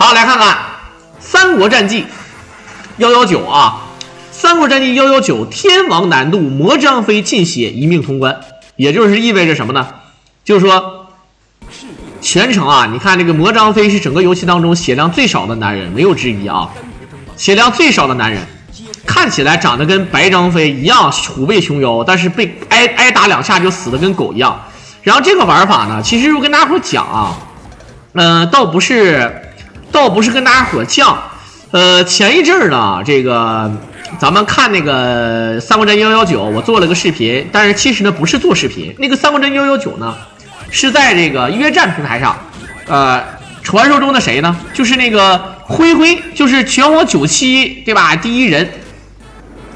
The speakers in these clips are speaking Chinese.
好，来看看《三国战记》119啊，《三国战记》119天王难度魔张飞尽血一命通关，也就是意味着什么呢？就是说全程啊，你看这个魔张飞是整个游戏当中血量最少的男人，没有之一啊，血量最少的男人，看起来长得跟白张飞一样虎背熊腰，但是被挨打2下就死得跟狗一样。然后这个玩法呢，其实我跟大家伙讲啊，倒不是跟大家伙犟，前一阵儿呢，这个咱们看那个《三国战记119》，我做了个视频，但是其实呢不是做视频，那个《三国战记119》呢是在这个约战平台上，传说中的谁呢？就是那个灰灰，就是全网97对吧？第一人，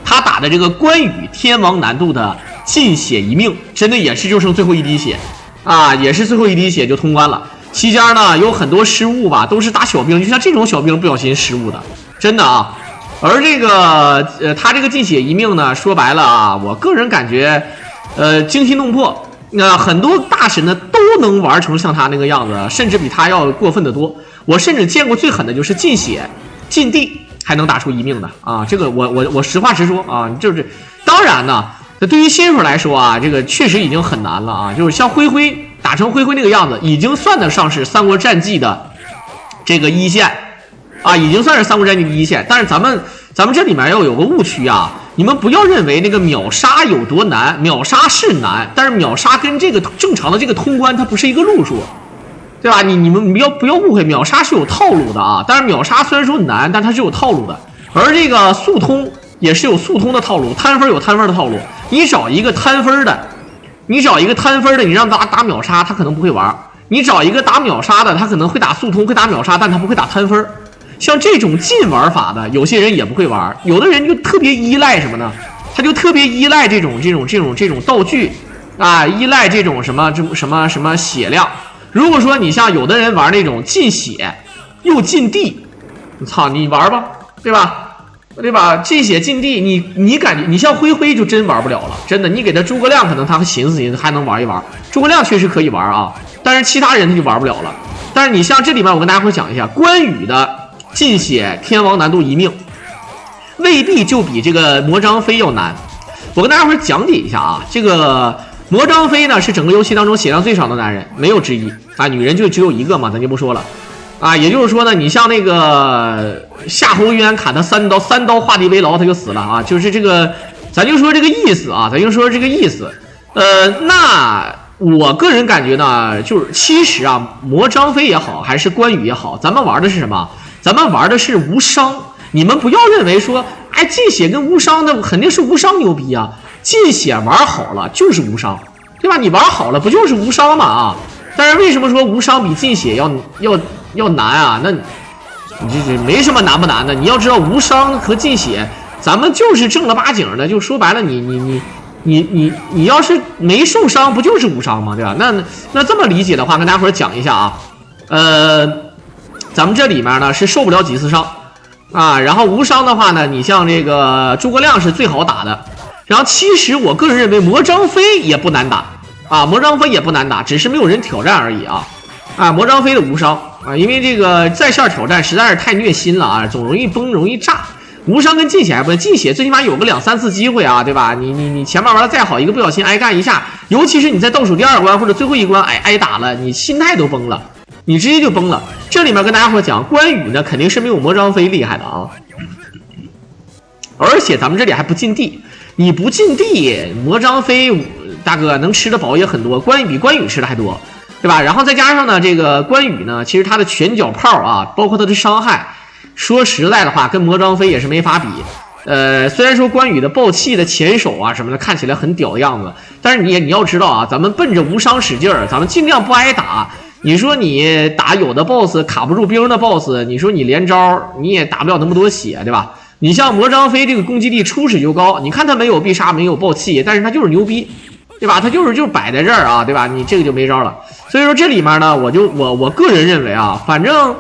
他打的这个关羽天王难度的尽血一命，真的也是就剩最后一滴血啊，也是最后一滴血就通关了。期间呢有很多失误吧，都是打小兵，就像这种小兵不小心失误的，真的啊。而这个他这个尽血一命呢，说白了啊，我个人感觉惊心动魄。很多大神呢都能玩成像他那个样子，甚至比他要过分的多。我甚至见过最狠的就是尽血尽地还能打出一命的啊！这个我实话实说啊，就是当然呢，对于新手来说啊，这个确实已经很难了啊。就是像灰灰打成灰灰那个样子，已经算得上是《三国战记》的这个一线啊，已经算是《三国战记》的一线。但是咱们这里面要有个误区啊。你们不要认为那个秒杀有多难，秒杀是难，但是秒杀跟这个正常的这个通关它不是一个路数，对吧？你们不要误会，秒杀是有套路的啊。但是秒杀虽然说难，但它是有套路的。而这个速通也是有速通的套路，摊分有摊分的套路。你找一个摊分的，你让他打秒杀，他可能不会玩；你找一个打秒杀的，他可能会打速通，会打秒杀，但他不会打摊分。像这种近玩法的，有些人也不会玩，有的人就特别依赖什么呢？他就特别依赖这种道具啊，依赖这种什么血量。如果说你像有的人玩那种尽血又尽地，操你玩吧，对吧？尽血尽地，你感觉你像灰灰就真玩不了了，真的。你给他诸葛亮，可能他寻思还能玩一玩，诸葛亮确实可以玩啊，但是其他人他就玩不了了。但是你像这里面，我跟大家伙讲一下关羽的尽血天王难度一命，未必就比这个魔张飞要难。我跟大家伙讲解一下啊，这个魔张飞呢是整个游戏当中血量最少的男人，没有之一啊，女人就只有一个嘛，咱就不说了啊。也就是说呢，你像那个夏侯渊砍他三刀画地为牢，他就死了啊，就是这个，咱就说这个意思啊，那我个人感觉呢，就是其实啊，魔张飞也好，还是关羽也好，咱们玩的是什么？咱们玩的是无伤。你们不要认为说，哎，尽血跟无伤的肯定是无伤牛逼啊！尽血玩好了就是无伤，对吧？你玩好了不就是无伤嘛啊？但是为什么说无伤比尽血要难啊？那你这没什么难不难的。你要知道无伤和尽血，咱们就是正儿八经的，就说白了，你要是没受伤，不就是无伤吗？对吧？那这么理解的话，跟大家伙讲一下啊，咱们这里面呢是受不了几次伤啊，然后无伤的话呢，你像这个诸葛亮是最好打的，然后其实我个人认为魔张飞也不难打啊，魔张飞也不难打，只是没有人挑战而已啊。魔张飞的无伤啊，因为这个在线挑战实在是太虐心了啊，总容易崩，容易炸。无伤跟尽血还不，尽血最起码有个2-3次机会啊，对吧？你前面玩的再好，一个不小心挨干一下，尤其是你在倒数第2关或者最后一关挨打了，你心态都崩了。你直接就崩了。这里面跟大家伙讲，关羽呢肯定是没有魔张飞厉害的啊，而且咱们这里还不进地，你不进地，魔张飞大哥能吃的饱也很多，比关羽吃的还多，对吧？然后再加上呢，这个关羽呢，其实他的拳脚炮啊，包括他的伤害，说实在的话，跟魔张飞也是没法比。虽然说关羽的爆气的前手啊什么的看起来很屌的样子，但是你要知道啊，咱们奔着无伤使劲儿，咱们尽量不挨打。你说你打有的 boss 卡不住兵的 boss， 你说你连招你也打不了那么多血，对吧？你像魔张飞这个攻击力初始就高，你看他没有必杀，没有爆气，但是他就是牛逼，对吧？他就是摆在这儿啊，对吧？你这个就没招了。所以说这里面呢，我个人认为啊，反正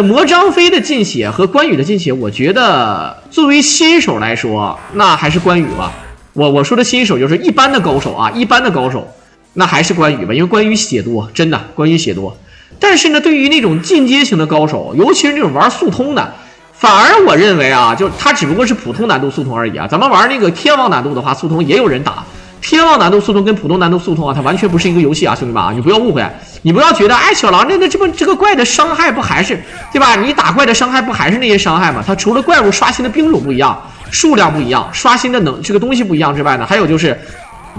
魔张飞的尽血和关羽的尽血，我觉得作为新手来说，那还是关羽吧。我说的新手就是一般的高手啊，一般的高手。那还是关羽吧，因为关羽血多，真的关羽血多。但是呢，对于那种进阶型的高手，尤其是那种玩速通的，反而我认为啊，就它只不过是普通难度速通而已啊。咱们玩那个天王难度的话，速通也有人打。天王难度速通跟普通难度速通啊，它完全不是一个游戏啊，兄弟们啊，你不要误会，你不要觉得，哎，小狼这个怪的伤害不还是对吧？你打怪的伤害不还是那些伤害吗？它除了怪物刷新的兵种不一样，数量不一样，刷新的这个东西不一样之外呢，还有就是，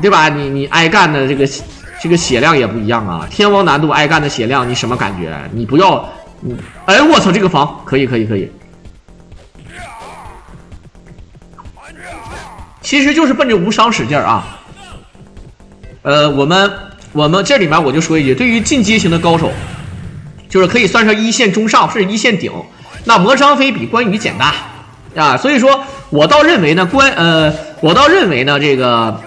对吧？你挨干的这个血量也不一样啊。天王难度挨干的血量你什么感觉？你不要，哎，我操，这个防可以。其实就是奔着无伤使劲啊。我们这里面我就说一句，对于进阶型的高手，就是可以算上一线中上甚至一线顶，那魔张飞比关羽简单啊。所以说我倒认为呢，这个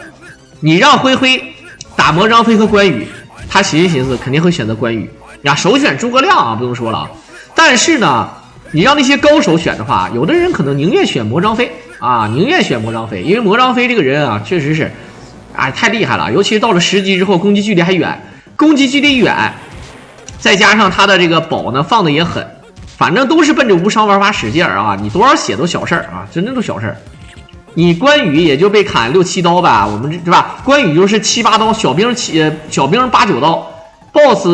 你让灰灰打魔张飞和关羽，他寻思寻思肯定会选择关羽呀，首选诸葛亮啊，不用说了啊。但是呢，你让那些高手选的话，有的人可能宁愿选魔张飞啊，因为魔张飞这个人啊，确实是。哎，太厉害了！尤其是到了10级之后，攻击距离还远，再加上他的这个宝呢放的也狠，反正都是奔着无伤玩法使劲啊！你多少血都小事儿啊，真的都小事儿。你关羽也就被砍6、7刀吧，我们对吧？关羽就是7、8刀，小兵8、9刀 ，BOSS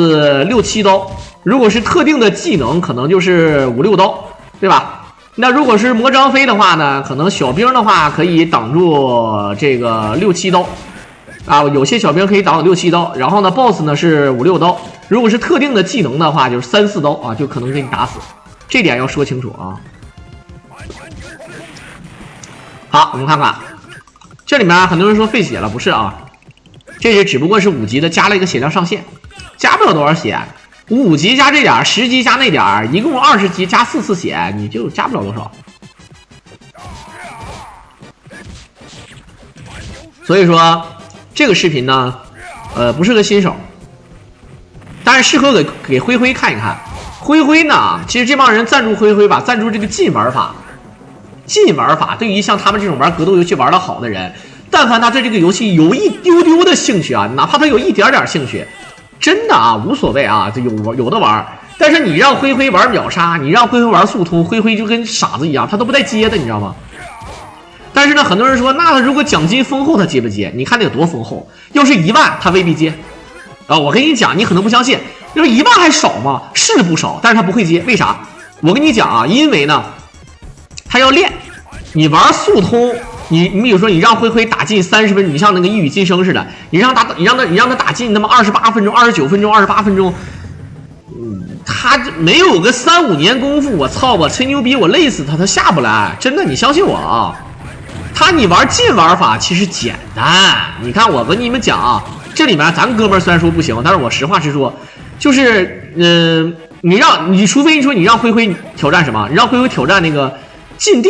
6、7刀。如果是特定的技能，可能就是5、6刀，对吧？那如果是魔张飞的话呢，可能小兵的话可以挡住这个6、7刀。啊，有些小兵可以挡6、7刀，然后呢 ，BOSS 呢是5、6刀。如果是特定的技能的话，就是3、4刀啊，就可能给你打死。这点要说清楚啊。好，我们看看，这里面很多人说费血了，不是啊？这也只不过是5级的加了一个血量上限，加不了多少血。5级加这点，10级加那点，一共20级加4次血，你就加不了多少。所以说。这个视频呢，不适合新手，但是适合给灰灰看一看。灰灰呢，其实这帮人赞助灰灰吧，赞助这个劲玩法。劲玩法对于像他们这种玩格斗游戏玩得好的人，但凡他对这个游戏有一丢丢的兴趣啊，哪怕他有一点点兴趣，真的啊无所谓啊，就有的玩。但是你让灰灰玩秒杀，你让灰灰玩速通，灰灰就跟傻子一样，他都不带接的，你知道吗？但是呢，很多人说，那他如果奖金丰厚，他接不接？你看得有多丰厚？要是1万，他未必接。啊，我跟你讲，你可能不相信，要是1万还少吗？是不少，但是他不会接，为啥？我跟你讲啊，因为呢，他要练。你玩速通，你比如说你让灰灰打进30分钟，你像那个一语惊声似的，你让他打进那么28分钟、29分钟、28分钟，他没有个3、5年功夫，我操，我吹牛逼，我累死他，他下不来，真的，你相信我啊。你玩劲玩法其实简单，你看我跟你们讲啊，这里面咱哥们虽然说不行，但是我实话实说，就是你除非你说你让灰灰挑战什么，你让灰灰挑战那个禁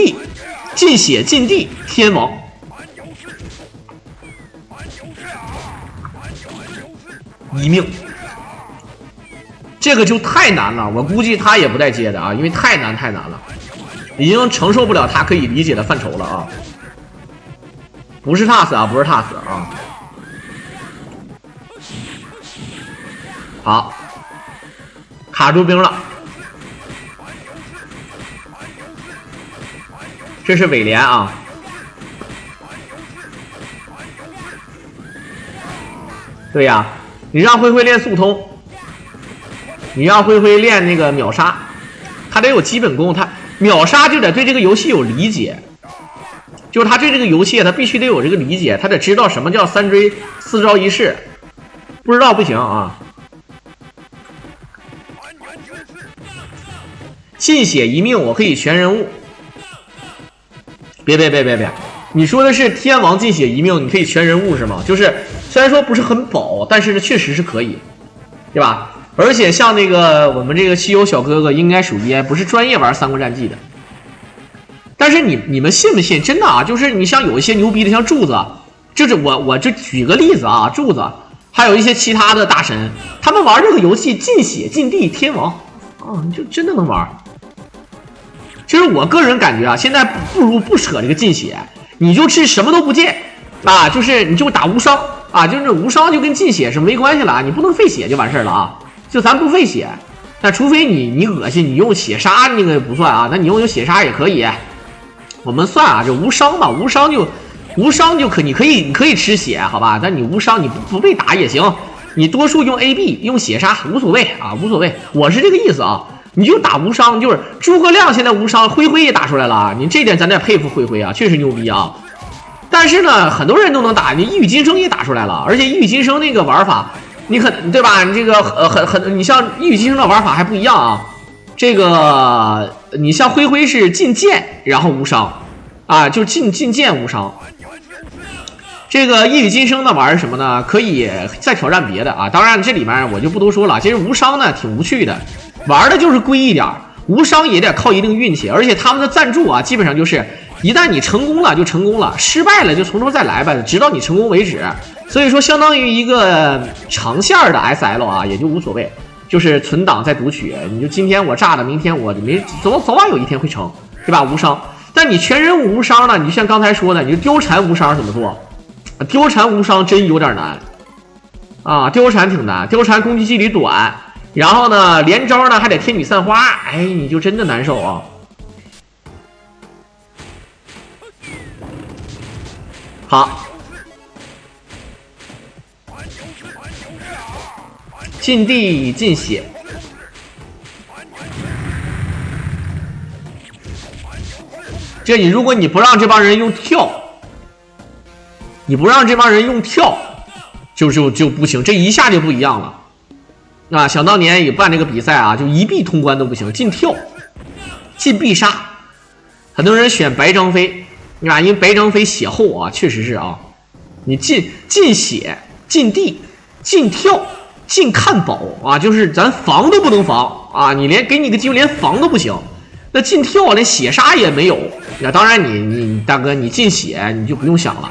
血禁地天王，一命，这个就太难了，我估计他也不带接的啊，因为太难了，已经承受不了他可以理解的范畴了啊。不是踏死啊，好，卡住兵了，这是尾连啊。对呀，你让灰灰练速通，你让灰灰练那个秒杀，他得有基本功，他秒杀就得对这个游戏有理解。就是他对这个游戏他必须得有这个理解，他得知道什么叫3追4招1式，不知道不行啊。进血1命我可以全人物，别，你说的是天王进血1命你可以全人物是吗？就是虽然说不是很饱，但是确实是可以，对吧？而且像那个我们这个西游小哥哥应该属于不是专业玩三国战记的。但是你们信不信？真的啊，就是你像有一些牛逼的，像柱子，就是我就举个例子啊，柱子，还有一些其他的大神，他们玩这个游戏尽血尽地天王啊，你就真的能玩。其实我个人感觉啊，现在不如不扯这个尽血，你就是什么都不见啊，就是你就打无伤啊，就是无伤就跟尽血是没关系了啊，你不能费血就完事了啊。就咱不费血。那除非你恶心，你用血杀那个不算啊，那你用血杀也可以。我们算啊，这无伤吧，无伤就你可以吃血，好吧？但你无伤，你不被打也行，你多数用 AB 用血杀无所谓啊，无所谓。我是这个意思啊，你就打无伤，就是诸葛亮现在无伤，灰灰也打出来了，你这点咱得佩服灰灰啊，确实牛逼啊。但是呢，很多人都能打，你一语惊声也打出来了，而且一语惊声那个玩法。你对吧？你这个你像一语惊声的玩法还不一样啊。这个你像灰灰是进剑，然后无伤啊，就进剑无伤。这个一语惊声的玩什么呢？可以再挑战别的啊。当然这里面我就不多说了。其实无伤呢挺无趣的，玩的就是龟一点，无伤也得靠一定运气。而且他们的赞助啊，基本上就是一旦你成功了就成功了，失败了就从头再来吧，直到你成功为止。所以说，相当于一个长线的 SL 啊，也就无所谓，就是存档再读取。你就今天我炸了，明天我早晚有一天会成，对吧？无伤。但你全任务无伤呢？你就像刚才说的，你就貂蝉无伤怎么做？貂蝉无伤真有点难啊，貂蝉挺难。貂蝉攻击距离短，然后呢，连招呢还得天女散花，哎，你就真的难受啊。好。进地进血，这如果你不让这帮人用跳，就不行，这一下就不一样了啊！想当年也办这个比赛啊，就一臂通关都不行，进跳，进必杀，很多人选白张飞啊，因为白张飞血厚啊，确实是啊，你进血，进地，进跳。进看宝啊，就是咱防都不能防啊！你给你个机会，连防都不行。那进跳连血杀也没有。那当然你大哥，你进血你就不用想了。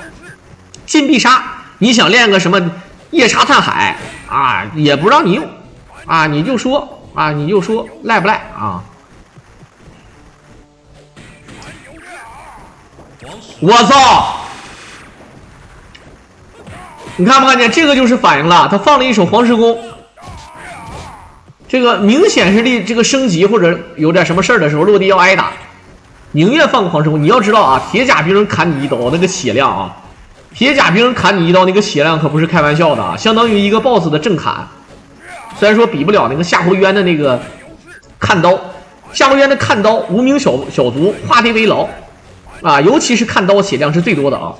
进必杀，你想练个什么夜叉探海啊，也不让你用啊！你就说赖不赖啊？我操！你看不看见这个就是反应了？他放了一手黄石公，这个明显是这个升级或者有点什么事儿的时候落地要挨打，宁愿放个黄石公。你要知道啊，铁甲兵人砍你一刀那个血量啊，铁甲兵人砍你一刀那个血量可不是开玩笑的啊，相当于一个 BOSS 的正砍。虽然说比不了那个夏侯渊的那个看刀，夏侯渊的看刀无名小卒化敌为牢啊，尤其是看刀血量是最多的啊。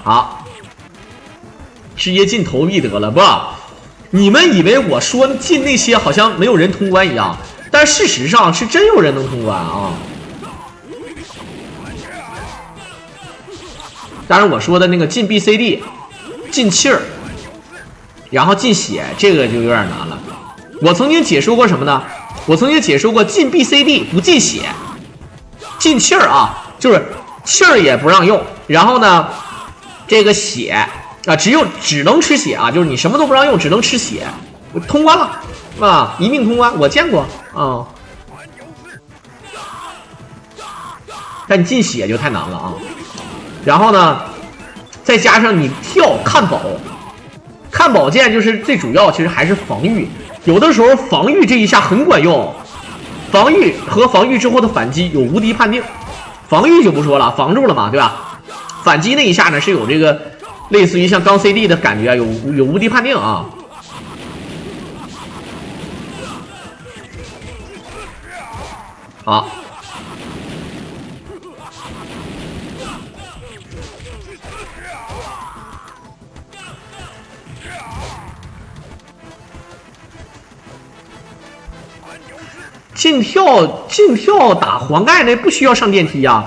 好，直接进投币得了不？你们以为我说进那些好像没有人通关一样，但事实上是真有人能通关啊！当然我说的那个进 BCD、进气儿，然后进血，这个就有点难了。我曾经解说过什么呢？我曾经解说过进 BCD 不进血，进气儿啊，就是气儿也不让用，然后呢？这个血啊，只能吃血啊，就是你什么都不让用，只能吃血，通关了啊，一命通关，我见过啊。但你进血就太难了啊。然后呢，再加上你跳看宝剑，就是最主要，其实还是防御。有的时候防御这一下很管用，防御和防御之后的反击有无敌判定。防御就不说了，防住了嘛，对吧？反击那一下呢是有这个类似于像钢 CD 的感觉，有无敌判定啊。好，进跳打黄盖那不需要上电梯呀。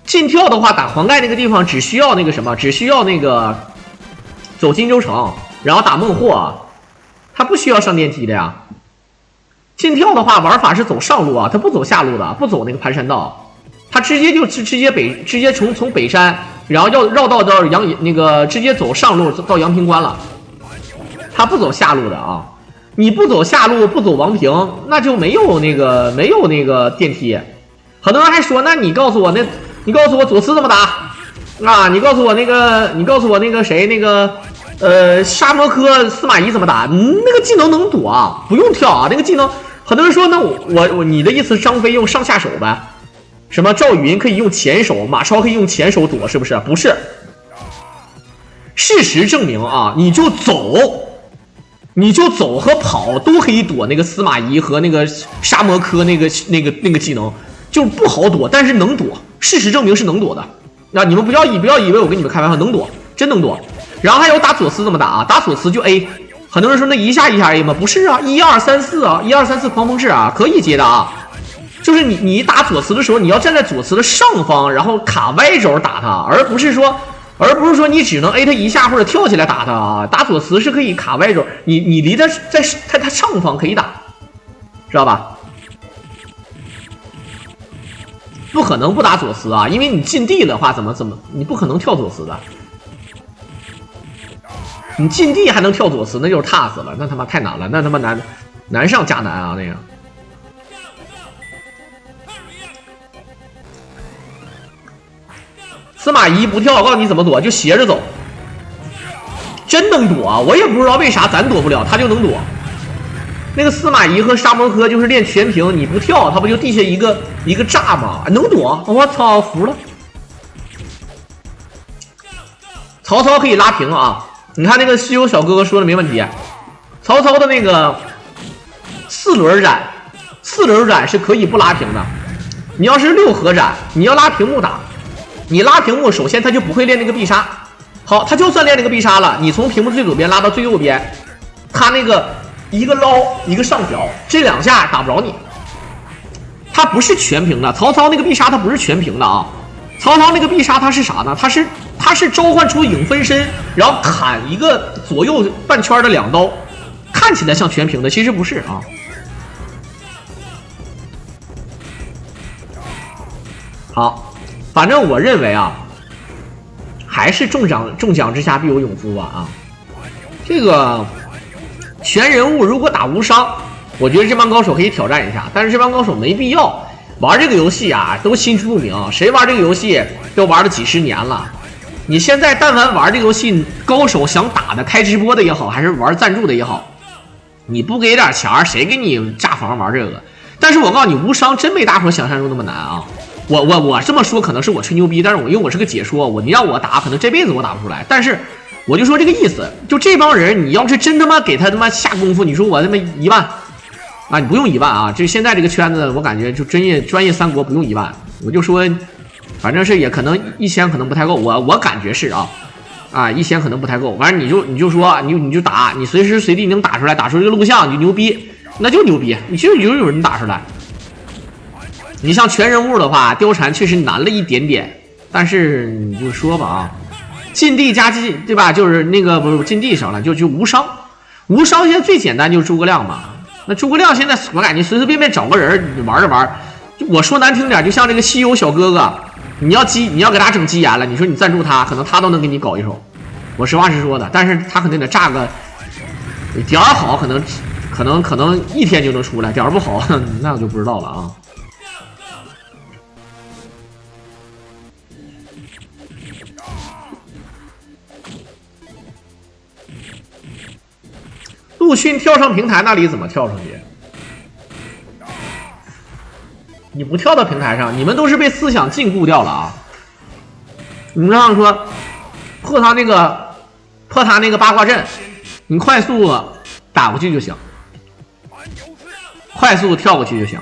进跳的话，打黄盖那个地方只需要那个什么，只需要那个走金州城，然后打孟获，他不需要上电梯的呀。进跳的话，玩法是走上路啊，他不走下路的，不走那个盘山道，他直接从北山，然后要绕道到直接走上路到阳平关了，他不走下路的啊。你不走下路，不走王平，那就没有那个电梯。很多人还说，那你告诉我左思怎么打？啊，你告诉我那个谁那个沙摩柯司马懿怎么打？那个技能能躲啊，不用跳啊。那个技能，很多人说，那你的意思张飞用上下手呗？什么赵云可以用前手，马超可以用前手躲，是不是？不是。事实证明啊，你就走和跑都可以躲那个司马懿和那个沙摩柯那个技能，就不好躲，但是能躲。事实证明是能躲的。那你们不要以为我跟你们开玩笑，能躲，真能躲。然后还有打左思怎么打啊？打左思就 A。很多人说那一下 A 吗？不是啊，1、2、3、4啊，1、2、3、4狂风式啊，可以接的啊。就是你打左慈的时候，你要站在左慈的上方，然后卡 Y 轴打他，而不是说你只能 A 他一下或者跳起来打他啊。打左慈是可以卡 Y 轴，你离他在他上方可以打，知道吧？不可能不打左慈啊，因为你进地的话怎么你不可能跳左慈的，你进地还能跳左慈，那就是踏死了，那他妈太难了，那他妈难上加难啊那个。司马懿不跳，我告诉你怎么躲，就斜着走，真能躲啊！我也不知道为啥咱躲不了，他就能躲。那个司马懿和沙摩柯就是练全屏，你不跳，他不就地下一个炸吗？能躲，我操，服了！曹操可以拉平啊！你看那个西游小哥哥说的没问题，曹操的那个4轮斩是可以不拉平的。你要是6合斩，你要拉屏幕打。你拉屏幕，首先他就不会练那个必杀。好，他就算练那个必杀了，你从屏幕最左边拉到最右边，他那个一个捞一个上挑，这2下打不着你。他不是全屏的，曹操那个必杀他不是全屏的啊。曹操那个必杀他是啥呢？他是召唤出影分身，然后砍一个左右半圈的2刀，看起来像全屏的，其实不是啊。好。反正我认为啊，还是中奖之下必有勇夫吧啊！这个全人物如果打无伤，我觉得这帮高手可以挑战一下，但是这帮高手没必要玩这个游戏啊，都心知肚明，谁玩这个游戏都玩了几十年了。你现在但凡玩这个游戏，高手想打的，开直播的也好，还是玩赞助的也好，你不给点钱，谁给你炸房玩这个？但是我告诉你，无伤真没大伙想象中那么难啊！我这么说可能是我吹牛逼，但是因为我是个解说，你让我打，可能这辈子我打不出来。但是我就说这个意思，就这帮人，你要是真他妈给他他妈下功夫，你说我他妈1万啊，你不用1万啊！这现在这个圈子，我感觉就专业三国不用1万，我就说，反正是也可能1000可能不太够，我感觉是啊，1000可能不太够。反正你就说你就打，你随时随地能打出来，打出这个录像你就牛逼，那就牛逼，你就有人打出来。你像全人物的话，貂蝉确实难了一点点，但是你就说吧啊，禁地加禁，对吧？就是那个不是禁地上了，就无伤，现在最简单就是诸葛亮嘛。那诸葛亮现在我感觉随随便便找个人玩着玩，我说难听点，就像这个西游小哥哥，你要给他整急眼了，你说你赞助他，可能他都能给你搞一手。我实话实说的，但是他肯定得炸个点儿好，可能1天就能出来，点儿不好那我就不知道了啊。陆逊跳上平台那里怎么跳上去？你不跳到平台上，你们都是被思想禁锢掉了啊！你们让说破他那个八卦阵，你快速打过去就行，快速跳过去就行。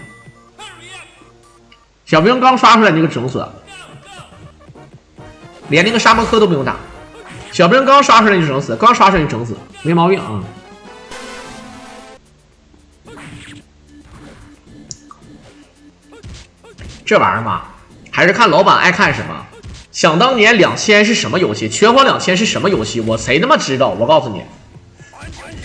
小兵刚刷出来你就整死，连那个沙摩柯都不用打，小兵刚刷出来就整死，刚刷出来就整死，没毛病啊！这玩意儿嘛，还是看老板爱看什么。想当年2000是什么游戏？拳皇2000是什么游戏？我谁他妈知道？我告诉你，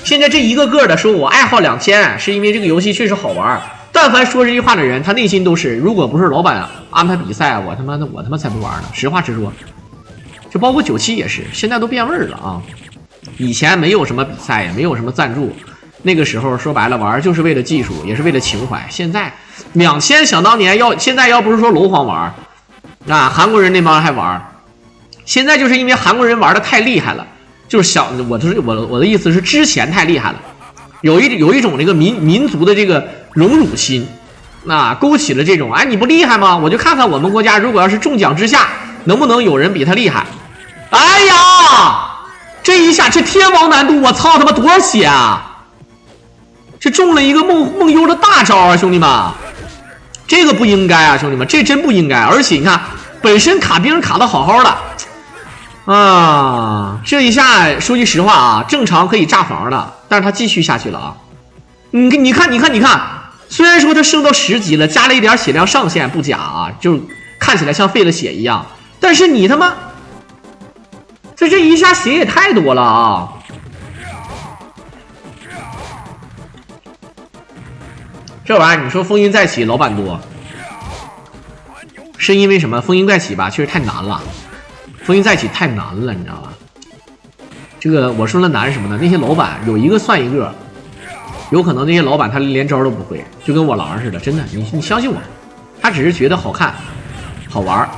现在这一个个的说我爱好2000，是因为这个游戏确实好玩。但凡说这句话的人，他内心都是，如果不是老板安排比赛，我他妈才不玩呢。实话实说，就包括97也是，现在都变味儿了啊。以前没有什么比赛，也没有什么赞助。那个时候说白了玩就是为了技术，也是为了情怀。现在2000想当年现在要不是说楼皇玩，韩国人那帮还玩，现在就是因为韩国人玩的太厉害了，就是我的意思是之前太厉害了，有一种这个民族的这个荣辱心，勾起了这种，哎，你不厉害吗？我就看看我们国家如果要是中奖之下，能不能有人比他厉害？哎呀，这一下这天王难度，我操他妈多少血啊！这中了一个梦幽的大招啊，兄弟们，这个不应该啊，兄弟们，这真不应该。而且你看，本身卡兵卡的好好的。这一下说句实话啊，正常可以炸房的，但是他继续下去了啊。你看，虽然说他升到10级了，加了一点血量上限不假啊，就看起来像费了血一样，但是你他妈这一下血也太多了啊！这玩意儿你说风云再起老板多，是因为什么？风云再起吧，确实太难了。风云再起太难了，你知道吧？这个我说了难什么呢？那些老板有一个算一个，有可能那些老板他连招都不会，就跟我狼似的，真的，你相信我，他只是觉得好看、好玩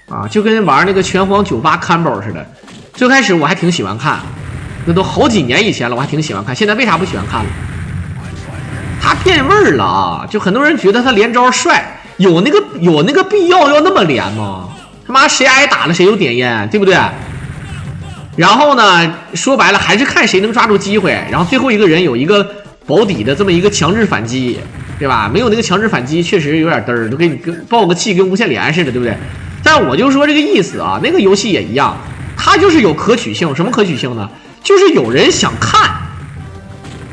啊，就跟玩那个拳皇98 combo 似的。最开始我还挺喜欢看，那都好几年以前了，我还挺喜欢看。现在为啥不喜欢看了？他变味儿了啊！就很多人觉得他连招帅，有那个必要那么连吗？他妈谁挨打了谁有点烟，对不对？然后呢，说白了还是看谁能抓住机会。然后最后一个人有一个保底的这么一个强制反击，对吧？没有那个强制反击，确实有点嘚儿，都给你爆个气跟无限连似的，对不对？但我就说这个意思啊，那个游戏也一样，它就是有可取性。什么可取性呢？就是有人想看。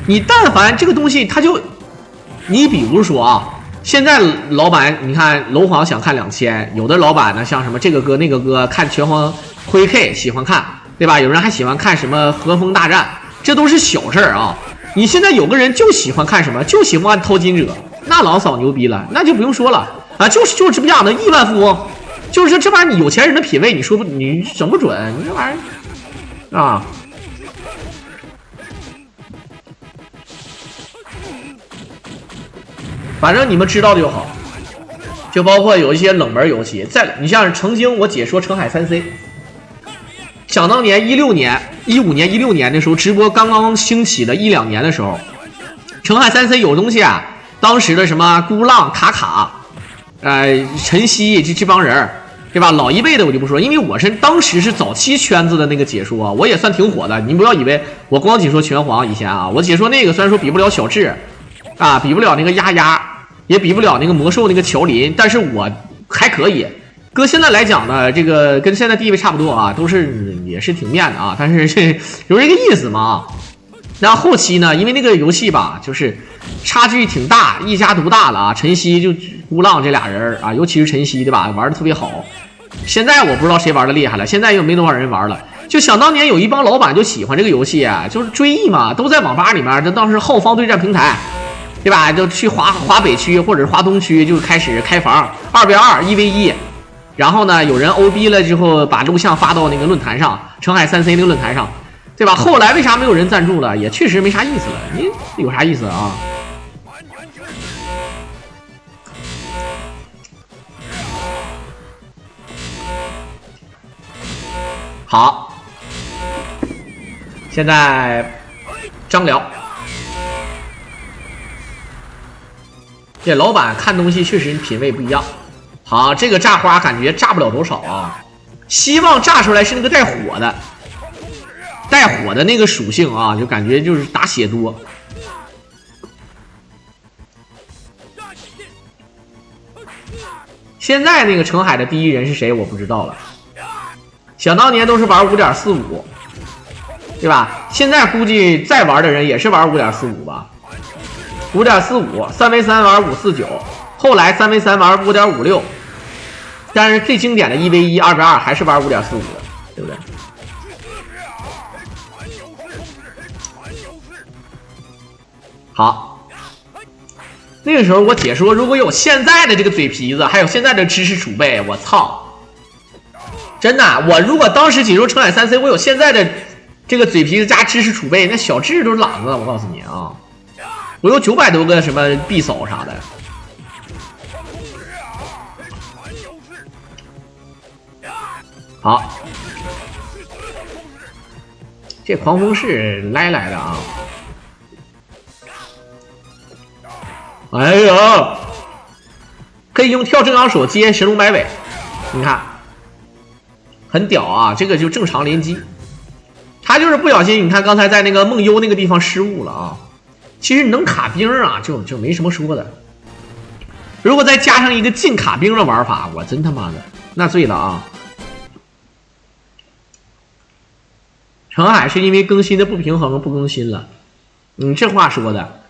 你但凡这个东西，它就，你比如说啊。现在老板，你看楼皇想看2000，有的老板呢，像什么这个哥那个哥，看拳皇灰 K 喜欢看，对吧？有人还喜欢看什么和风大战，这都是小事儿啊。你现在有个人就喜欢看什么，就喜欢淘金者，那老嫂牛逼了，那就不用说了啊，就是这么样的亿万富翁，就是这玩意儿，你有钱人的品味，你说不，你整不准，你这玩意儿啊。反正你们知道就好，就包括有一些冷门游戏，你像曾经我解说澄海3C， 想当年15年、16年的时候，直播刚刚兴起的1-2年的时候，澄海3C有东西啊，当时的什么孤浪、卡，晨曦这帮人，对吧？老一辈的我就不说，因为我是当时是早期圈子的那个解说，我也算挺火的。你不要以为我光解说拳皇，以前啊，我解说那个虽然说比不了小智啊，比不了那个丫。也比不了那个魔兽那个乔林，但是我还可以。搁现在来讲呢，这个跟现在地位差不多啊，都是也是挺面的啊，但是这就是这个意思嘛。然后后期呢，因为那个游戏吧，就是差距挺大，一家独大了啊。晨曦就孤浪这俩人啊，尤其是晨曦，对吧？玩的特别好。现在我不知道谁玩的厉害了，现在又没多少人玩了。就想当年有一帮老板就喜欢这个游戏啊，就是追忆嘛，都在网吧里面，这当时浩方对战平台。对吧？就去华北区或者是华东区就开始开房，2v2 1v1，然后呢，有人 OB 了之后把录像发到那个论坛上，澄海3C 那个论坛上，对吧？后来为啥没有人赞助了？也确实没啥意思了。你有啥意思啊？好，现在张辽。这老板看东西确实品味不一样。好，这个炸花感觉炸不了多少啊，希望炸出来是那个带火的那个属性啊，就感觉就是打血多。现在那个澄海的第一人是谁我不知道了，想当年都是玩 5.45， 对吧？现在估计再玩的人也是玩 5.45 吧。5.45 3v3 玩549，后来3v3 玩5.56，但是最经典的 1v1 2v2 还是玩5.45的，对不对？好，那个时候我解说，如果有现在的这个嘴皮子，还有现在的知识储备，我操，真的，我如果当时解说澄海3C，我有现在的这个嘴皮子加知识储备，那小智都是懒子，我告诉你啊。我有900多个什么必扫啥的，好，这狂风是来的啊！哎呀，可以用跳正阳手接神龙摆尾，你看，很屌啊！这个就正常连击，他就是不小心，你看刚才在那个梦幽那个地方失误了啊。其实能卡兵啊，就没什么说的。如果再加上一个近卡兵的玩法，我真他妈的那醉了啊！澄海是因为更新的不平衡不更新了，你这话说的，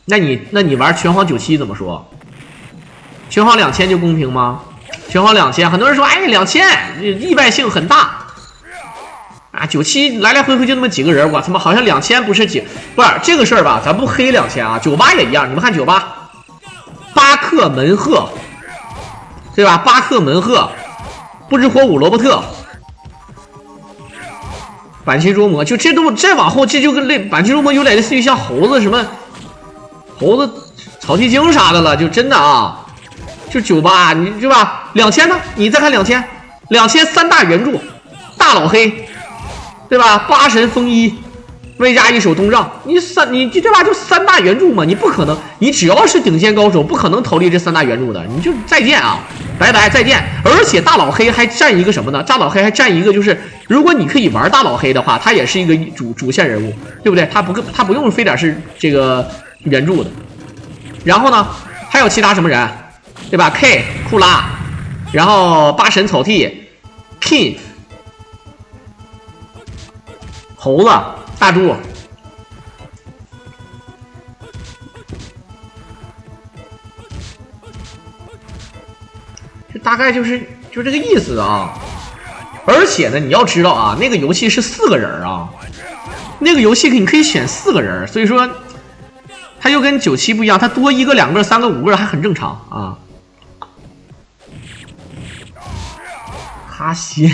那你玩拳皇97怎么说？拳皇2000就公平吗？拳皇2000，很多人说，哎，2000意外性很大啊，97来来回回就那么几个人，我他妈好像2000不是这个事儿吧？咱不黑2000啊，98也一样，你们看98，巴克门赫，对吧？巴克门赫，不知火舞罗伯特。板琴捉魔，就这都再往后，这就跟板琴捉魔有点类似于像猴子什么猴子草剃精啥的了，就真的啊，就98，你是吧？2000呢？你再看2000三大原著，大老黑，对吧？八神风衣，外加一手东丈，你对吧？就三大原著嘛，你不可能，你只要是顶尖高手，不可能逃离这三大原著的，你就再见啊，拜拜再见。而且大老黑还占一个什么呢？大老黑还占一个就是。如果你可以玩大老黑的话，他也是一个主线人物，对不对？他不用非得是这个原著的。然后呢，还有其他什么人，对吧 ？K 库拉，然后八神草剃 ，King 猴子大猪，这大概就这个意思啊。而且呢，你要知道啊，那个游戏是4个人啊，那个游戏你可以选4个人，所以说它又跟97不一样，它多1个、2个、3个、5个还很正常啊。哈希，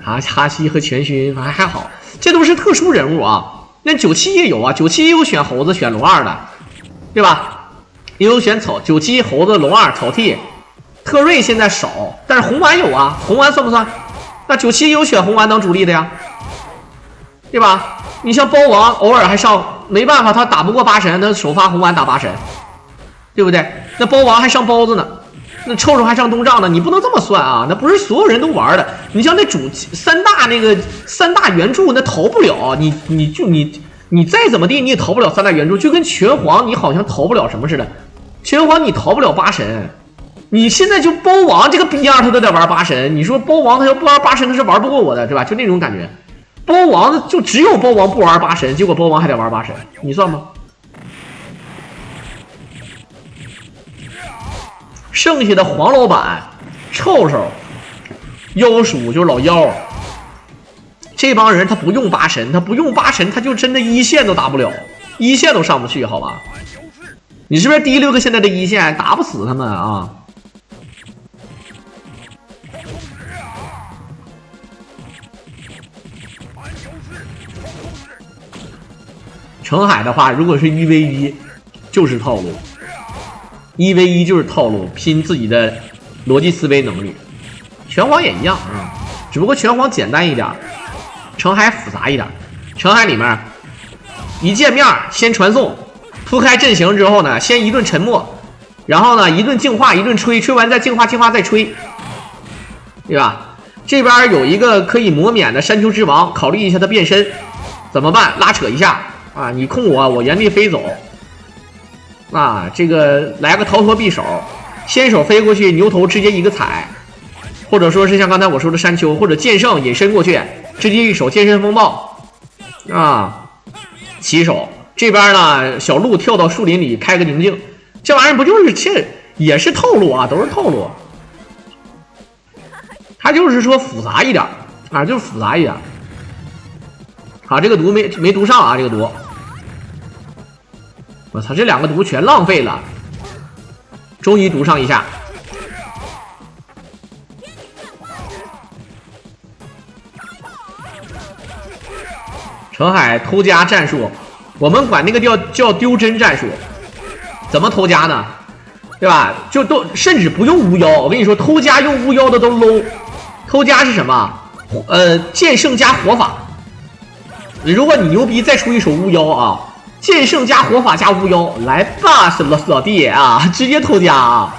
哈希和全勋还好，这都是特殊人物啊。那97也有啊，97也有选猴子、选龙二的，对吧？也有选97猴子、龙二、草剃。特瑞现在少，但是红丸有啊，红丸算不算？那97有选红丸当主力的呀，对吧？你像包王偶尔还上，没办法，他打不过八神，他首发红丸打八神，对不对？那包王还上包子呢，那臭臭还上东丈呢，你不能这么算啊，那不是所有人都玩的。你像那三大原著，那逃不了，你再怎么地你也逃不了三大原著，就跟拳皇你好像逃不了什么似的，拳皇你逃不了八神。你现在就包王这个逼样，他都得玩八神。你说包王他要不玩八神，他是玩不过我的，对吧？就那种感觉。包王就只有包王不玩八神，结果包王还得玩八神，你算吗？剩下的黄老板、臭臭、妖鼠就是老妖，这帮人他不用八神，他就真的一线都打不了，一线都上不去，好吧？你是不是第6个现在的一线打不死他们啊？澄海的话，如果是1v1，就是套路，1v1就是套路，拼自己的逻辑思维能力。拳皇也一样啊，只不过拳皇简单一点，澄海复杂一点。澄海里面一见面先传送，铺开阵型之后呢，先一顿沉默，然后呢一顿净化，一顿吹，吹完再净化，净化再吹，对吧？这边有一个可以磨免的山丘之王，考虑一下他变身怎么办？拉扯一下。啊，你控我原地飞走，啊，这个来个逃脱匕首，先手飞过去，牛头直接一个踩，或者说是像刚才我说的山丘，或者剑圣隐身过去，直接一手剑身风暴，啊，起手这边呢，小鹿跳到树林里开个宁静，这玩意儿不就是这也是套路啊，都是套路，它就是说复杂一点啊，就是复杂一点。好，这个毒没毒上啊，这个毒。我操，这2个毒全浪费了，终于毒上一下。澄海偷家战术，我们管那个叫丢针战术。怎么偷家呢？对吧？就都甚至不用巫妖，我跟你说，偷家用巫妖的都 low。偷家是什么？剑圣加火法。如果你牛逼，再出一手巫妖啊，剑圣加火法加巫妖，来吧，老弟啊，直接偷家啊！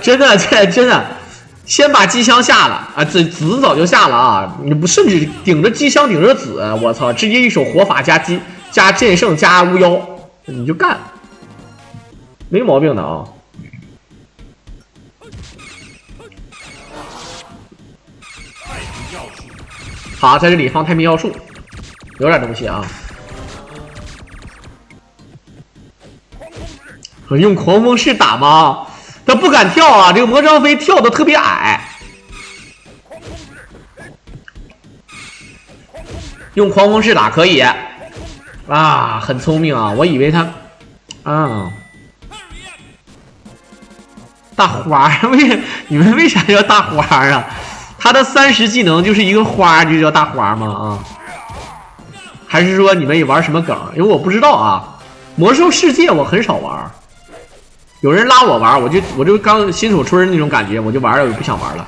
真的，真的，先把机枪下了啊，子早就下了啊，你不甚至顶着机枪顶着子，我操，直接一手火法加剑圣加巫妖，你就干，没毛病的啊。好，在这里放太平要术，有点东西啊。用狂风式打吗？他不敢跳啊，这个魔张飞跳的特别矮。用狂风式打可以啊，很聪明啊，我以为他啊。大花你们为啥叫大花啊？他的30技能就是一个花，就叫大花吗？啊？还是说你们也玩什么梗？因为我不知道啊。魔兽世界我很少玩，有人拉我玩，我就刚新手村那种感觉，我就玩了，我就不想玩了，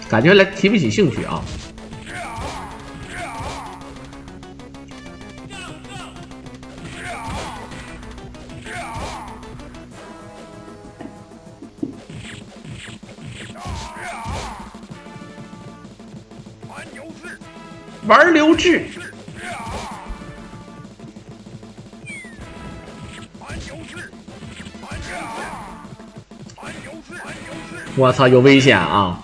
感觉提不起兴趣啊。玩流质，我操，有危险啊！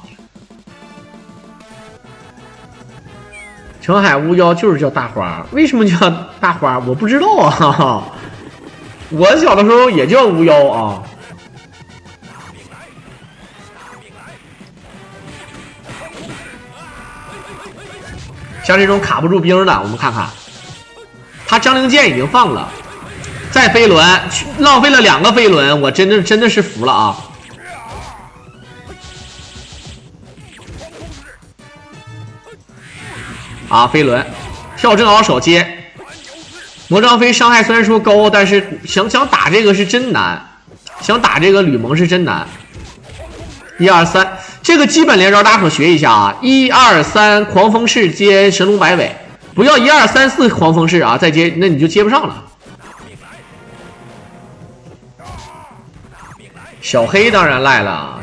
澄海巫妖就是叫大花，为什么叫大花？我不知道啊。我小的时候也叫巫妖啊。像这种卡不住兵的，我们看看，他张灵剑已经放了，再飞轮，浪费了2个飞轮，我真的是服了啊！啊，飞轮，跳正鳌手接，魔张飞伤害虽然说高，但是想打这个是真难，想打这个吕蒙是真难。1、2、3。这个基本连招大家可学一下啊！1、2、3狂风式接神龙摆尾，不要1、2、3、4狂风式啊，再接那你就接不上了。小黑当然赖了啊，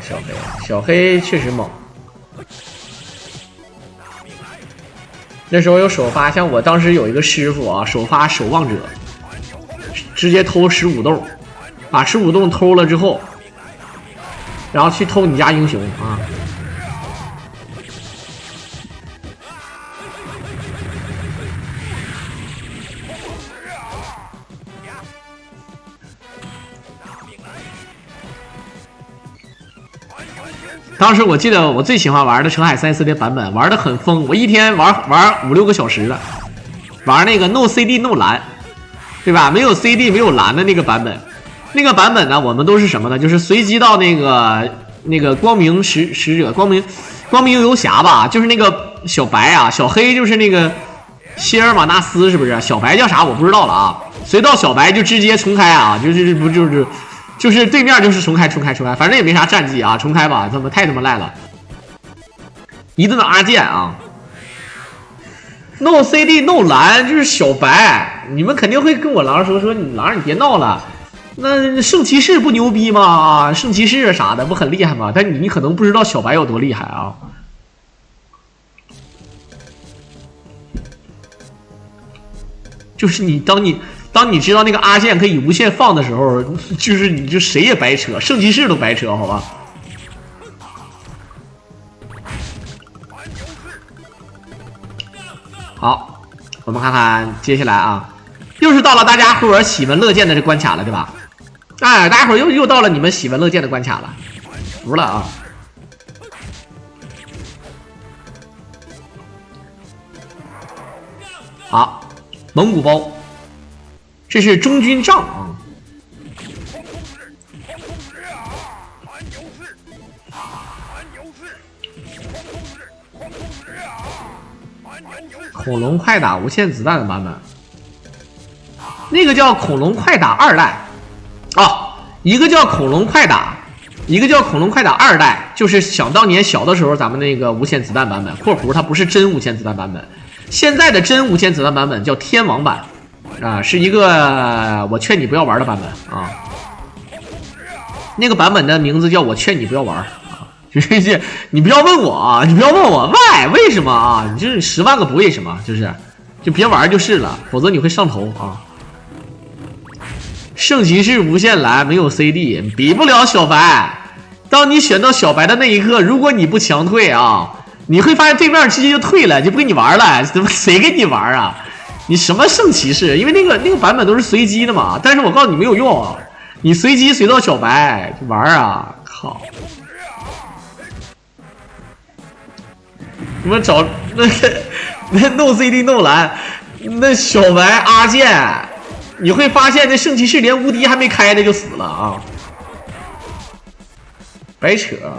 小黑确实猛。那时候有首发，像我当时有一个师傅啊，首发守望者，直接偷15洞，把15洞偷了之后。然后去偷你家英雄啊！当时我记得我最喜欢玩的澄海314的版本，玩的很疯，我一天玩5、6个小时的，玩那个 no CD no 蓝，对吧？没有 CD 没有蓝的那个版本。那个版本呢，我们都是什么呢？就是随机到那个光明使者，光明游侠吧，就是那个小白啊，小黑就是那个希尔马纳斯，是不是？小白叫啥我不知道了啊。随到小白就直接重开啊，就是对面就是重开，反正也没啥战绩啊，重开吧，太他妈赖了，一顿阿剑啊。no CD no 蓝就是小白，你们肯定会跟我狼说你狼你别闹了。那圣骑士不牛逼吗？啊，圣骑士啥的不很厉害吗？但你可能不知道小白有多厉害啊！就是当你知道那个阿剑可以无限放的时候，就是你就谁也白扯，圣骑士都白扯，好吧？好，我们看看接下来啊，又是到了大家伙儿喜闻乐见的这关卡了，对吧？哎，大家伙又到了你们喜闻乐见的关卡了，服了啊！好，蒙古包，这是中军帐啊。恐龙快打无限子弹的版本，那个叫恐龙快打2代。哦，一个叫恐龙快打，一个叫恐龙快打2代，就是想当年小的时候咱们那个无限子弹版本（括弧它不是真无限子弹版本），现在的真无限子弹版本叫天王版啊，是一个我劝你不要玩的版本啊。那个版本的名字叫我劝你不要玩啊，就是你不要问我啊，你不要问我 why 为什么啊，你就是10万个不为什么，就别玩就是了，否则你会上头啊。圣骑士无限蓝没有 CD， 比不了小白。当你选到小白的那一刻，如果你不强退啊，你会发现对面直接就退了，就不跟你玩了。怎么谁跟你玩啊？你什么圣骑士？因为那个版本都是随机的嘛。但是我告诉你没有用，你随机随到小白就玩啊！靠！你们找那 no CD no 蓝，那小白阿健。你会发现，这圣骑士连无敌还没开呢就死了啊！白扯啊！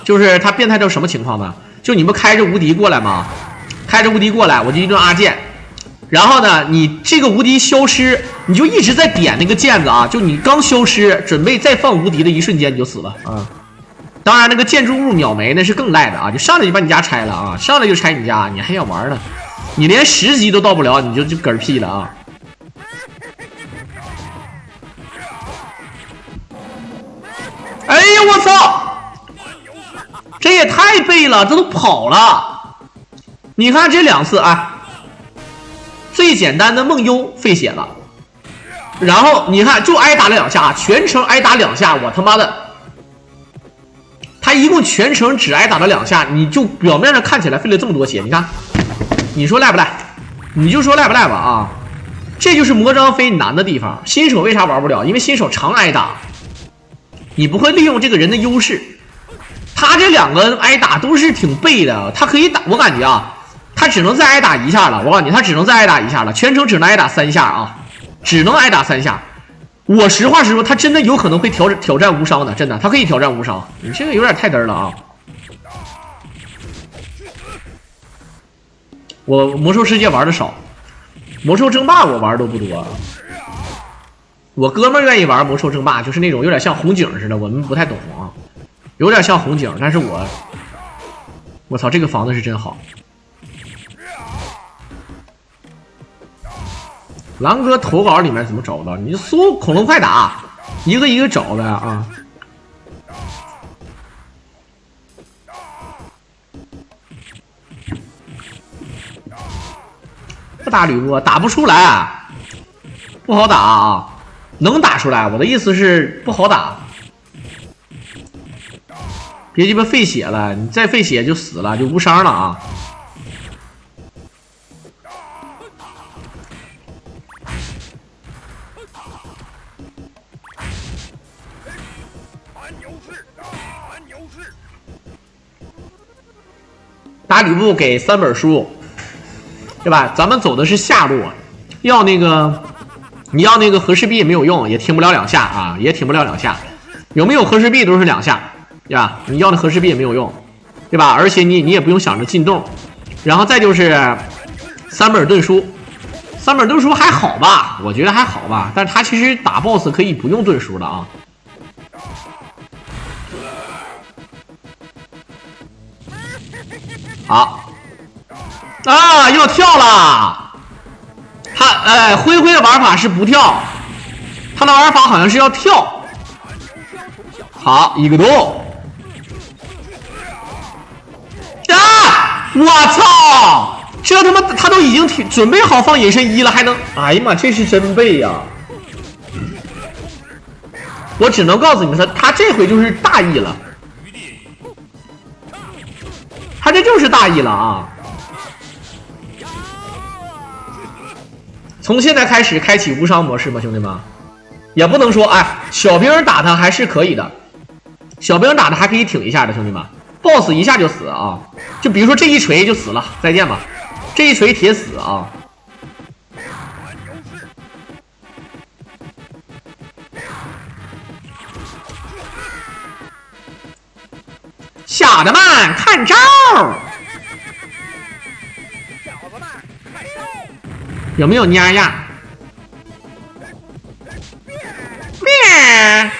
就是他变态到什么情况呢？就你们开着无敌过来吗？开着无敌过来，我就一顿阿剑。然后呢，你这个无敌消失，你就一直在点那个键子啊，就你刚消失，准备再放无敌的一瞬间你就死了啊。当然，那个建筑物秒没那是更赖的啊，就上来就把你家拆了啊，上来就拆你家，你还想玩呢？你连10级都到不了，你就嗝屁了啊！哎呀，我操！这也太背了，这都跑了。你看这2次啊。最简单的梦幽费血了，然后你看就挨打了2下，全程挨打2下，我他妈的，他一共全程只挨打了2下，你就表面上看起来费了这么多血，你看，你说赖不赖？你就说赖不赖吧啊！这就是魔张飞难的地方，新手为啥玩不了？因为新手常挨打，你不会利用这个人的优势。他这2个挨打都是挺背的，他可以打，我感觉啊。他只能再挨打1下了，我告诉你，他只能再挨打1下了，全程只能挨打3下啊，只能挨打3下。我实话实说，他真的有可能会挑战无伤的，真的，他可以挑战无伤。你这个有点太嘚了啊！我魔兽世界玩的少，魔兽争霸我玩都不多。我哥们愿意玩魔兽争霸，就是那种有点像红警似的，我们不太懂啊，有点像红警，但是我操，这个房子是真好。狼哥投稿里面怎么找到？你就搜恐龙快打，一个一个找的啊。不打吕布，打不出来，不好打啊。能打出来，我的意思是不好打。别鸡巴费血了，你再费血就死了，就无伤了啊。打吕布给3本书，对吧？咱们走的是下路，要那个你要那个和氏璧没有用，也停不了2下啊，也停不了2下。有没有和氏璧都是2下，对吧？你要那和氏璧也没有用，对吧？而且你也不用想着进洞，然后再就是3本盾书，3本盾书还好吧？我觉得还好吧，但是他其实打 BOSS 可以不用盾书的啊。好啊，要跳了。他灰灰的玩法是不跳，他的玩法好像是要跳。好，一个洞。啊！我操！这他妈他都已经准备好放隐身1了，还能？哎呀妈，这是真背呀！我只能告诉你们，他这回就是大意了。他这就是大意了啊！从现在开始开启无伤模式吧，兄弟们，也不能说哎，小兵打他还是可以的，小兵打他还可以挺一下的，兄弟们 ，BOSS 一下就死啊！就比如说这一锤就死了，再见吧，这一锤铁死啊！下小的们看招！有没有蔫呀？变！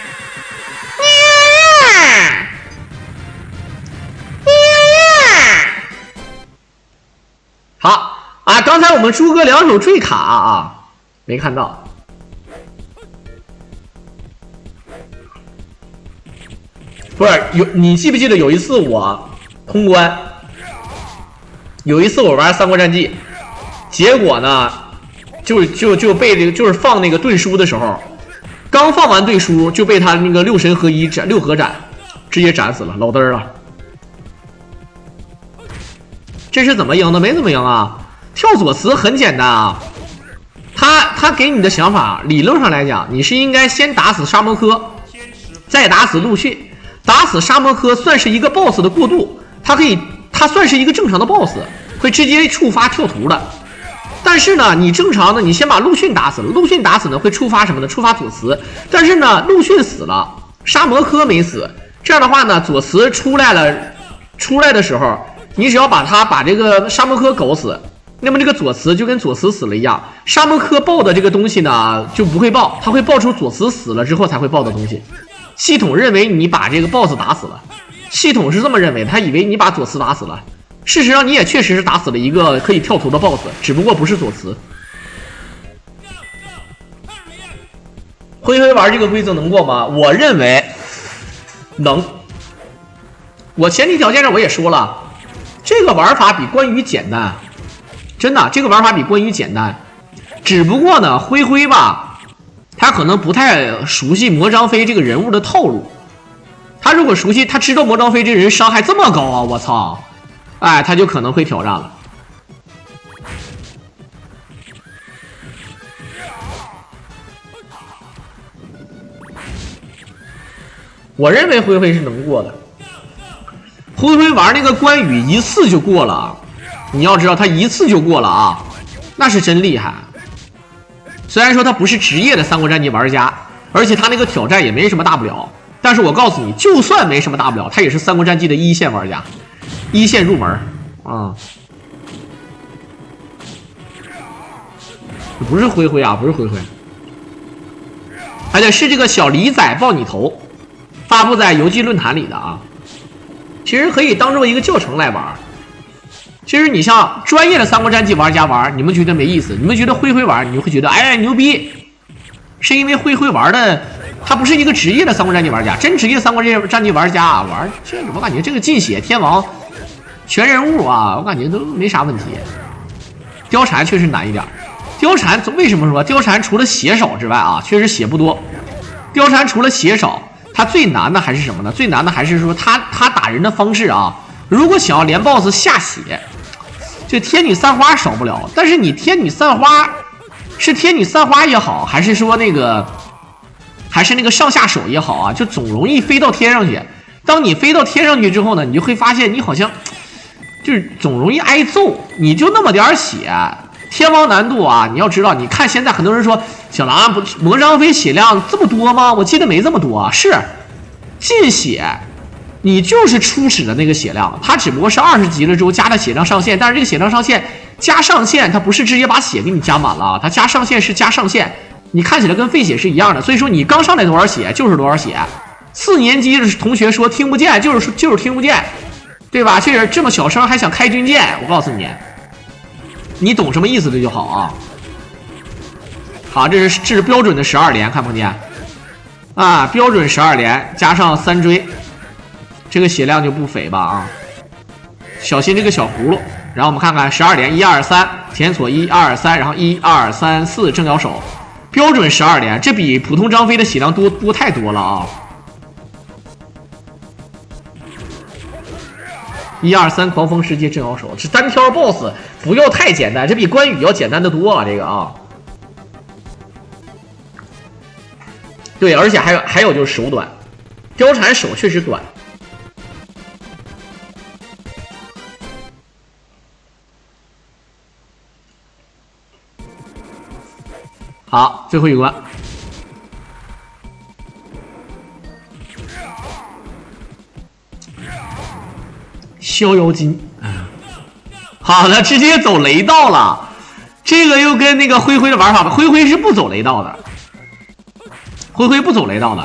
好啊，刚才我们诸葛两手坠卡啊，没看到。不是你记不记得有一次我通关，有一次我玩《三国战记》，结果呢，就被这个就是放那个对书的时候，刚放完对书就被他那个六神合一六合斩直接斩死了，老嘚儿了。这是怎么赢的？没怎么赢啊！跳左慈很简单啊，他给你的想法，理论上来讲，你是应该先打死沙摩柯，再打死陆逊。打死沙摩柯算是一个 BOSS 的过渡，它算是一个正常的 BOSS， 会直接触发跳图的。但是呢，你正常的，你先把陆逊打死了，陆逊打死呢会触发什么呢？触发左慈。但是呢，陆逊死了，沙摩柯没死，这样的话呢，左慈出来的时候。你只要把这个沙摩柯搞死，那么这个左慈就跟左慈死了一样，沙摩柯爆的这个东西呢就不会爆，它会爆出左慈死了之后才会爆的东西。系统认为你把这个 BOSS 打死了，系统是这么认为，他以为你把左慈打死了，事实上你也确实是打死了一个可以跳图的 BOSS， 只不过不是左慈。灰灰玩这个规则能过吗？我认为能。我前提条件上我也说了。这个玩法比关羽简单，真的，这个玩法比关羽简单。只不过呢，灰灰吧，他可能不太熟悉魔张飞这个人物的套路。他如果熟悉，他知道魔张飞这人伤害这么高啊，我操！哎，他就可能会挑战了。我认为灰灰是能过的。灰灰玩那个关羽一次就过了，你要知道他一次就过了啊，那是真厉害。虽然说他不是职业的三国战记玩家，而且他那个挑战也没什么大不了，但是我告诉你，就算没什么大不了，他也是三国战记的一线玩家，一线入门啊。不是灰灰啊，不是灰灰，而且是这个小李仔爆你头，发布在游记论坛里的啊。其实可以当做一个教程来玩。其实你像专业的三国战记玩家玩，你们觉得没意思，你们觉得灰灰玩，你会觉得哎牛逼，是因为灰灰玩的他不是一个职业的三国战记玩家，真职业三国战记玩家啊，玩这我感觉这个进血天王全人物啊，我感觉都没啥问题。貂蝉确实难一点，貂蝉为什么说貂蝉除了血少之外啊，确实血不多。貂蝉除了血少。他最难的还是什么呢？最难的还是说他打人的方式啊！如果想要连 BOSS 下血，这天女散花少不了。但是你天女散花是天女散花也好，还是说那个上下手也好啊，就总容易飞到天上去。当你飞到天上去之后呢，你就会发现你好像就是总容易挨揍，你就那么点血。天王难度啊，你要知道，你看现在很多人说小狼不魔张飞血量这么多吗？我记得没这么多啊。是进血，你就是初始的那个血量，它只不过是20级了之后加的血量上限，但是这个血量上限加上限，它不是直接把血给你加满了，它加上限是加上限，你看起来跟费血是一样的。所以说你刚上来多少血就是多少血。4年级的同学说听不见，就是听不见，对吧？这么小声还想开军舰，我告诉你。你懂什么意思的就好啊。好，这是标准的12连，看不见啊？标准12连加上3追，这个血量就不菲吧啊！小心这个小葫芦。然后我们看看12连，1、2、3，田锁1、2、3，然后1、2、3、4正角手，标准12连，这比普通张飞的血量多太多了啊！1、2、3狂风世界正角手，这单挑 BOSS 不要太简单，这比关羽要简单的多啊！这个啊，对，而且还有就是手短，貂蝉手确实短。好，最后一关。逍遥津。好的，直接走雷道了。这个又跟那个灰灰的玩法吧，灰灰是不走雷道的，灰灰不走雷道的。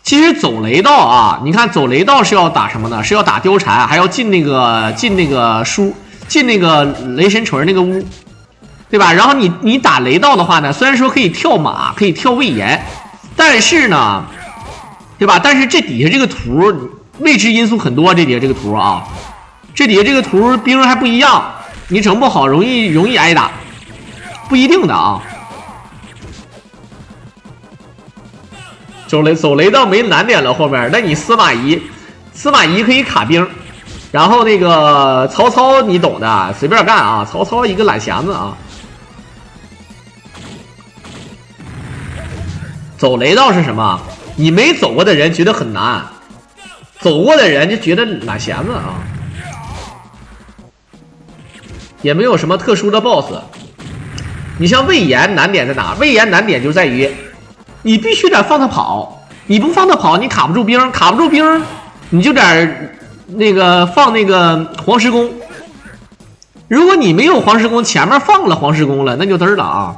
其实走雷道啊，你看走雷道是要打什么呢？是要打貂蝉，还要进那个雷神锤那个屋，对吧？然后你打雷道的话呢，虽然说可以跳马，可以跳魏延，但是呢，对吧？但是这底下这个图未知因素很多，这底下这个图啊，这底下这个图兵还不一样，你整不好容易挨打。不一定的啊，走雷道没难点了，后面那你司马懿可以卡兵，然后那个曹操你懂的，随便干啊，曹操一个懒闲子啊。走雷道是什么？你没走过的人觉得很难，走过的人就觉得懒闲子啊，也没有什么特殊的 BOSS。你像魏延难点在哪？魏延难点就在于，你必须得放他跑，你不放他跑，你卡不住兵，你就得那个放那个黄石公。如果你没有黄石公，前面放了黄石公了，那就嘚了啊。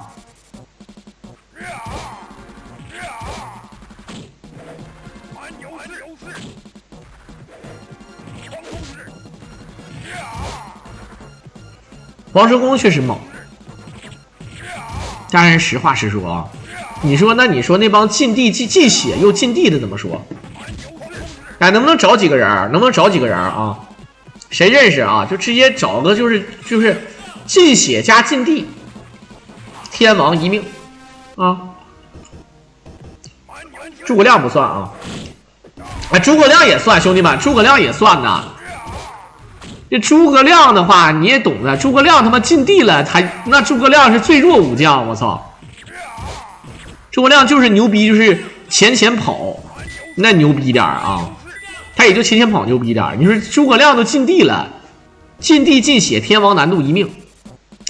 黄石公确实猛。当然，实话实说啊，你说那帮禁地禁血又禁地的怎么说？哎，能不能找几个人？啊？谁认识啊？就直接找个就是禁血加禁地，天王一命啊！诸葛亮不算啊，哎，诸葛亮也算，兄弟们，诸葛亮也算呐。这诸葛亮的话你也懂的，诸葛亮他妈禁地了，那诸葛亮是最弱武将，我操！诸葛亮就是牛逼，就是前跑，那牛逼点啊，他也就前跑牛逼点。你说诸葛亮都禁地了，禁地禁血，天王难度一命。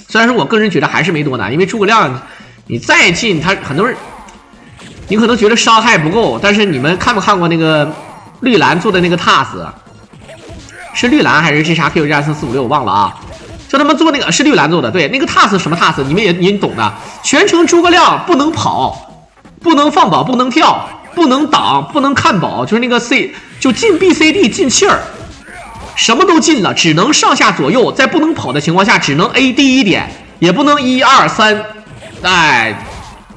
虽然说我个人觉得还是没多难，因为诸葛亮你再禁他，很多人你可能觉得伤害不够，但是你们看没看过那个绿蓝做的那个 TAS？是绿蓝还是 GXQ14345我忘了啊？就他们做那个是绿蓝做的，对，那个 TAS 什么 TAS， 你们也懂的。全程诸葛亮不能跑，不能放宝，不能跳，不能挡，不能看宝，就是那个 C 就进 BCD 进气儿，什么都进了，只能上下左右，在不能跑的情况下，只能 A 第一点，也不能1、2、3，哎，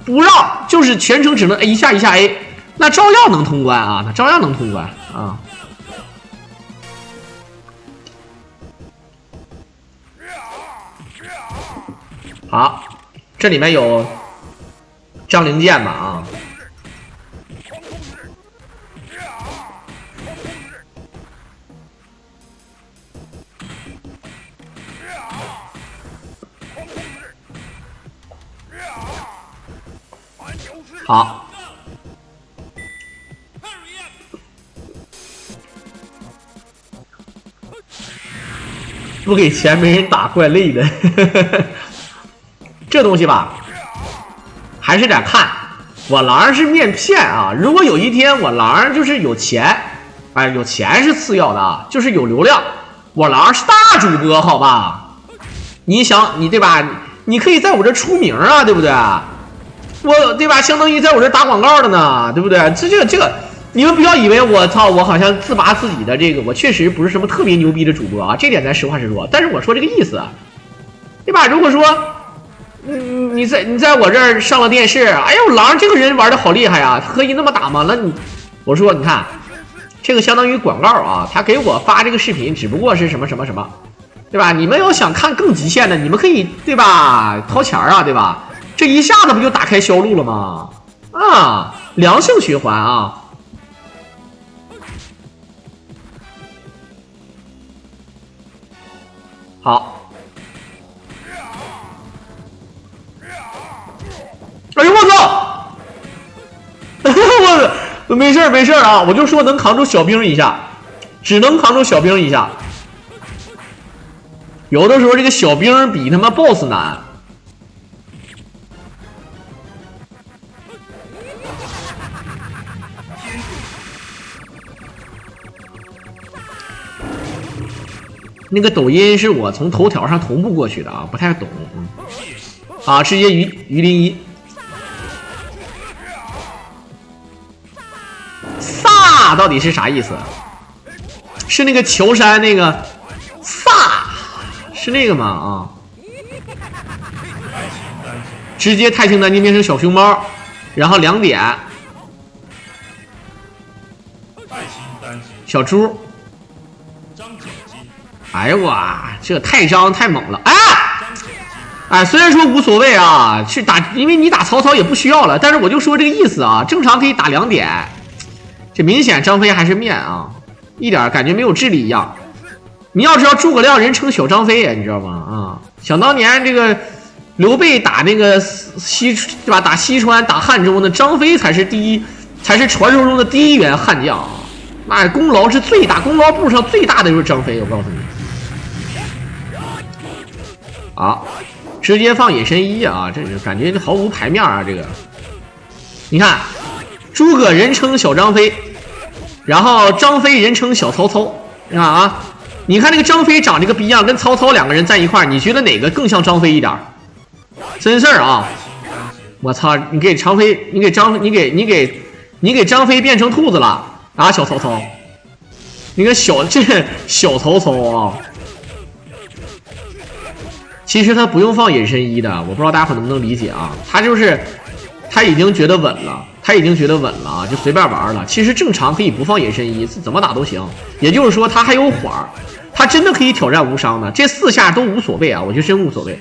不让，就是全程只能 A 一下 A， 那照样能通关啊，啊。好，这里面有张灵剑吧啊。好，不给钱没人打，怪累的。这东西吧，还是得看。我狼是面骗啊！如果有一天我狼就是有钱，哎，有钱是次要的啊，就是有流量。我狼是大主播，好吧？你想，你对吧？你可以在我这出名啊，对不对？我对吧？相当于在我这打广告的呢，对不对？这个，你们不要以为我操，我好像自拔自己的这个，我确实不是什么特别牛逼的主播啊，这点咱实话实说。但是我说这个意思，对吧？如果说你在我这儿上了电视，哎呦，狼这个人玩的好厉害呀，可以那么打吗？那我说你看，这个相当于广告啊，他给我发这个视频只不过是什么，对吧？你们要想看更极限的，你们可以对吧？掏钱啊，对吧？这一下子不就打开销路了吗？啊，良性循环啊！好，哎呦我操！我没事啊，我就说能扛住小兵一下，只能扛住小兵一下。有的时候这个小兵比他妈 BOSS 难。那个抖音是我从头条上同步过去的啊，不太懂。啊，直接鱼鳞一。飒到底是啥意思？是那个球山那个飒，是那个吗？啊，直接太清丹经变成小熊猫，然后2点，小猪。哎呦哇，这太张太猛了！哎，虽然说无所谓啊，是打，因为你打曹操也不需要了，但是我就说这个意思啊，正常可以打2点，这明显张飞还是面啊，一点感觉没有智力一样。你要知道诸葛亮人称小张飞呀，你知道吗？啊，想当年这个刘备打那个对吧？打西川、打汉中的张飞才是传说中的第1员悍将啊，那功劳是最大，功劳簿上最大的就是张飞，我告诉你。啊，直接放隐身1啊，这就感觉毫无牌面啊！这个，你看，诸葛人称小张飞，然后张飞人称小曹操，你看啊，你看这个张飞长这个逼样，跟曹操2个人在一块儿，你觉得哪个更像张飞一点？真事儿啊！我操，你给张飞变成兔子了啊，小曹操，你个小曹操啊！其实他不用放隐身1的，我不知道大家伙能不能理解啊？他已经觉得稳了，啊，就随便玩了。其实正常可以不放隐身1，怎么打都行。也就是说他还有缓儿，他真的可以挑战无伤的，这4下都无所谓啊，我觉得真无所谓。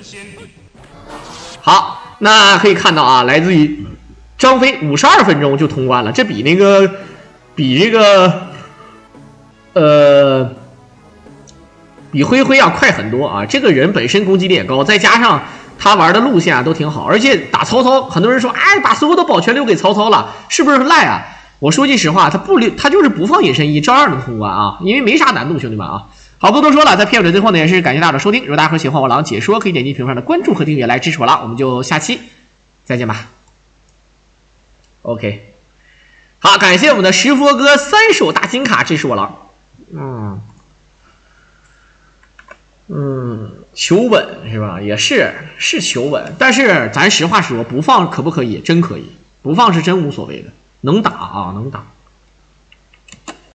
好，那可以看到啊，来自于张飞52分钟就通关了，这比灰灰要快很多啊！这个人本身攻击力也高，再加上他玩的路线啊都挺好，而且打曹操，很多人说，哎，把所有的宝全留给曹操了，是不是赖啊？我说句实话，他就是不放隐身1，照样能通关啊，因为没啥难度，兄弟们啊！好，不多说了，在片尾的最后呢，也是感谢大家的收听。如果大家很喜欢我狼解说，可以点击屏幕上的关注和订阅来支持我了。我们就下期再见吧。OK， 好，感谢我们的石佛哥3手大金卡支持我狼。求稳是吧？也是求稳，但是咱实话说，不放可不可以？真可以，不放是真无所谓的，能打啊，能打。